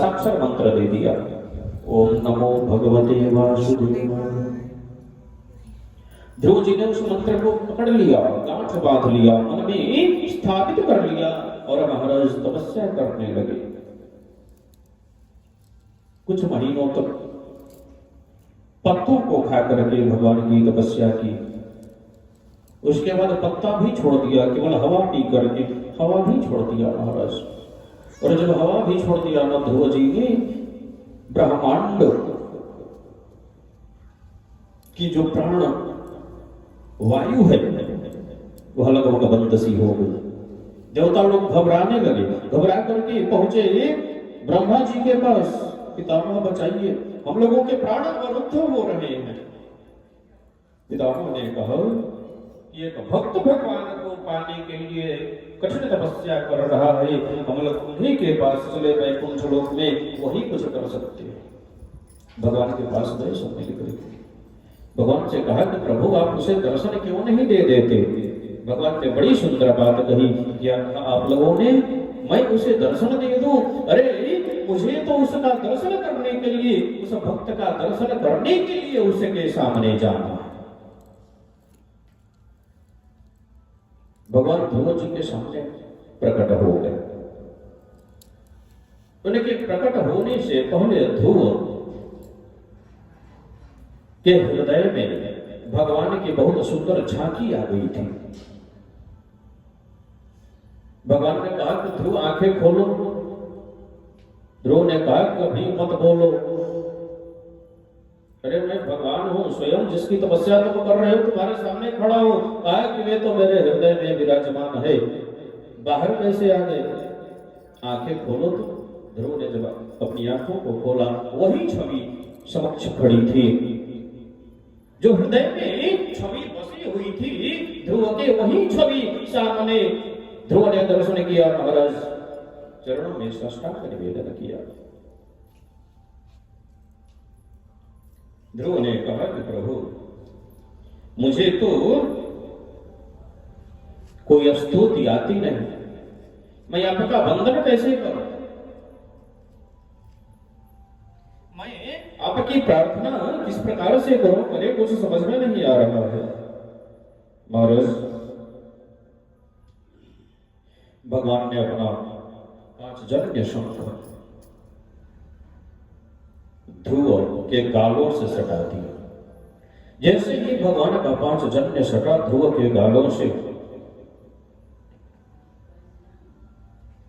साक्षर मंत्र दे दिया, ओम नमो भगवते वासुदेवाय। ध्रुव जी ने उस मंत्र को पकड़ लिया, गांठ बांध लिया, मन में स्थापित कर लिया और महाराज तपस्या करने लगे। कुछ महीनों तक पत्तों को खा करके भगवान की तपस्या की। उसके बाद पत्ता भी छोड़ दिया, केवल हवा पी करके हवा भी छोड़ दिया महाराज। और जब हवा भी छोड़ दिया ना, ध्रुव जी ने ब्रह्मांड की जो प्राण वायु है वह लगभग बंद सी हो गई। देवता लोग घबराने लगे, घबरा करके पहुंचे ब्रह्मा जी के पास, पितामह बचाइए, हम लोगों के प्राण अवरुद्ध हो रहे हैं। पितामह ने कहा कि एक भक्त भगवान को पाने के लिए कठिन तपस्या कर रहा है, हम लोग उन्हीं के पास चले वैकुंठ लोक में, वही कुछ कर सकते हैं। भगवान के पास गए, सब मिल करके भगवान से कहा कि प्रभु आप उसे दर्शन क्यों नहीं दे देते। भगवान ने बड़ी सुंदर बात कही कि आप लोगों ने मैं उसे दर्शन दे दूं, अरे मुझे तो उसका दर्शन करने के लिए, उस भक्त का दर्शन करने के लिए उसके सामने जाना। भगवान ध्रुव जी के सामने प्रकट हो गए। उनके प्रकट होने से पहले ध्रुव के हृदय में भगवान की बहुत सुंदर झांकी आ गई थी। भगवान ने कहा कि ध्रुव आंखें खोलो। ध्रुव ने कहा कि अभी मत बोलो। अरे मैं भगवान हूं, स्वयं जिसकी तपस्या तुम कर रहे हो तुम्हारे सामने खड़ा हूं। कहा कि वे तो मेरे हृदय में विराजमान है, बाहर कैसे आ गए? आंखें खोलो। तो ध्रुव ने जब अपनी आंखों को खोला, वही छवि समक्ष खड़ी थी जो हृदय में छवि बसी हुई थी। ध्रुव के वही छवि सामने। ध्रुव ने दर्शन किया, महाराज चरणों में साष्टांग निवेदन किया। ध्रुव ने कहा कि प्रभु मुझे तो कोई स्तुति आती नहीं, मैं आपका वंदन कैसे करूं? मैं आपकी प्रार्थना किस प्रकार से करूं, मुझे कुछ समझ में नहीं आ रहा है। महाराज भगवान ने अपना 5 जन्य शंख ध्रुव के गालों से सटा दिया। जैसे ही भगवान का 5 जन्य सटा ध्रुव के गालों से,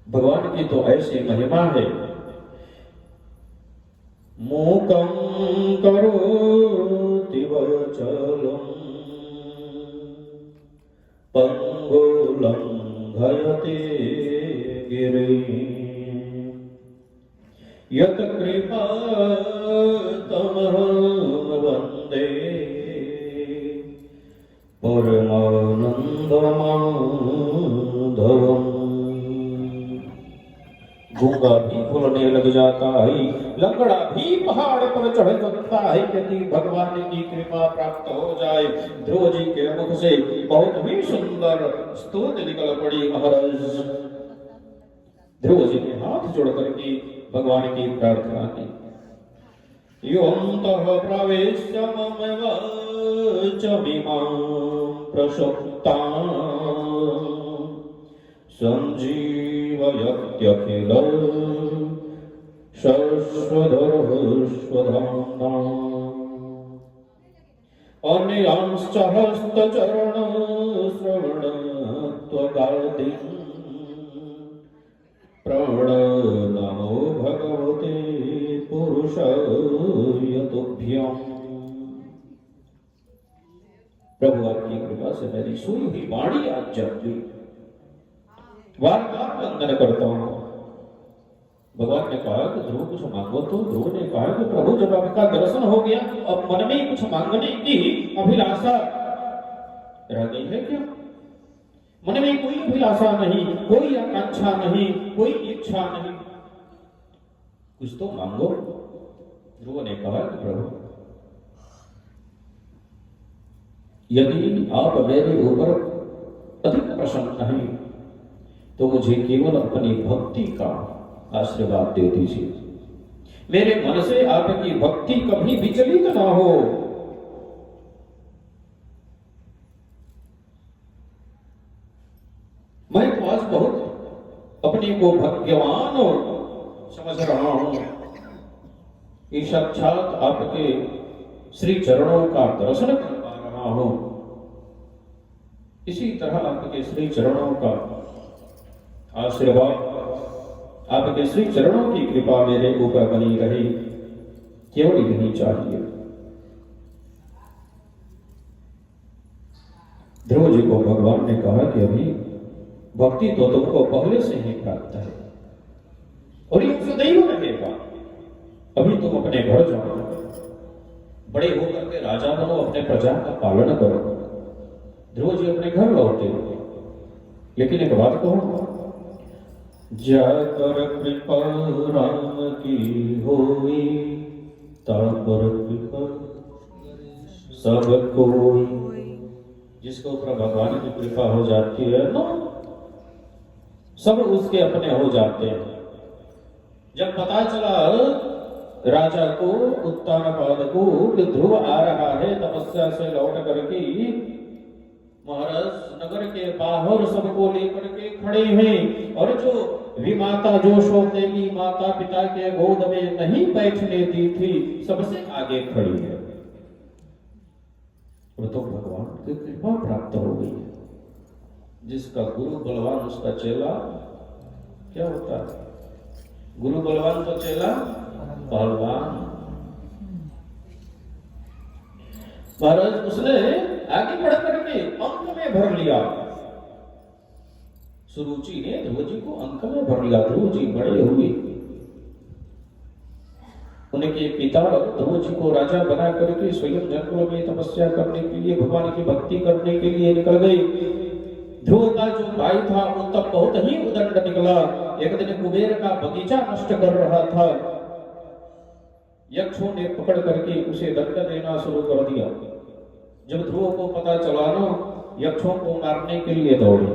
भगवान की तो ऐसी महिमा है, मूकं करोति वचलं पंगुलं लंघयते गिरिं यत कृपा तमहं वन्दे परमानंदमाधवम्। गूंगा भी बोलने लग जाता है, लंगड़ा भी पहाड़ पर चढ़ सकता है यदि भगवान की कृपा प्राप्त हो जाए। ध्रुव जी के मुख से बहुत ही सुंदर स्तुति निकल पड़ी। महाराज ध्रुव जी ने हाथ जोड़ करके भगवान की प्रार्थना की। योऽन्तः प्रवेश्य मम वाचमिमां प्रसुप्तां संजीवयत्यखिल शश्वधरश्वधाम्ना अन्यांश्च हस्तचरण श्रवणत्वगादिं प्रणमो भगवते पुरुषाय तुभ्यम्। प्रभु आपकी कृपा से मेरी सुई हुई वाणी आज जप ली, बार बार वंदन करता हूं। भगवान ने कहा कि ध्रुव कुछ मांगो। तो ध्रुव ने कहा कि प्रभु जब आपका दर्शन हो गया तो अब मन में कुछ मांगने की अभिलाषा रह गई है क्या? मन में कोई अभिलाषा नहीं, कोई आकांक्षा नहीं, कोई इच्छा नहीं, कुछ तो मांगो। ध्रुव ने कहा कि प्रभु यदि आप मेरे ऊपर अधिक प्रसन्न हैं तो मुझे केवल अपनी भक्ति का आशीर्वाद दे दीजिए। मेरे मन से आपकी भक्ति कभी विचलित ना हो। मैं तो आज बहुत अपने को भाग्यवान समझ रहा हूं कि साक्षात आपके श्री चरणों का दर्शन कर पा रहा हूं। इसी तरह आपके श्री चरणों का आशीर्वाद, आपके श्री चरणों की कृपा मेरे ऊपर बनी रही, केवल यही चाहिए। ध्रुव जी को भगवान ने कहा कि अभी भक्ति तो तुमको पहले से ही प्राप्त है और ये सदैव रहेगा। अभी तुम अपने घर जाओ, बड़े होकर के राजा बनो, अपने प्रजा का पालन करो। ध्रुव जी अपने घर लौटे, लेकिन एक बात कहूं, जाकर कृपा राम की होई, तापर कृपा सब कोई। जिसके ऊपर भगवान की कृपा हो जाती है ना, सब उसके अपने हो जाते हैं। जब पता चला राजा को, उत्तानपाद को, कि ध्रुव आ रहा है तपस्या से लौट करके, महाराज नगर के बाहर सबको लेकर के खड़े हैं, और जो विमाता जो सौतेली माता पिता के गोद में नहीं बैठने दी थी, सबसे आगे खड़ी है। तो भगवान की कृपा प्राप्त हो गई है। जिसका गुरु बलवान उसका चेला क्या होता है? गुरु बलवान तो चेला पहलवान। महाराज उसने आगे बढ़ करके अंक में भर लिया। सुरुचि ने ध्रुव जी को अंक में भर लिया। ध्रुव जी बड़े हुए, उनके पिता ध्रुव जी को राजा बना करके स्वयं जंगलों में तपस्या करने के लिए, भगवान की भक्ति करने के लिए निकल गए। ध्रुव का जो भाई था वो तब बहुत ही उदंड निकला। एक दिन कुबेर का बगीचा नष्ट कर रहा था, यक्षों ने पकड़ करके उसे दंड देना शुरू कर दिया। जब ध्रुव को पता चला ना, यक्षों को मारने के लिए दौड़े।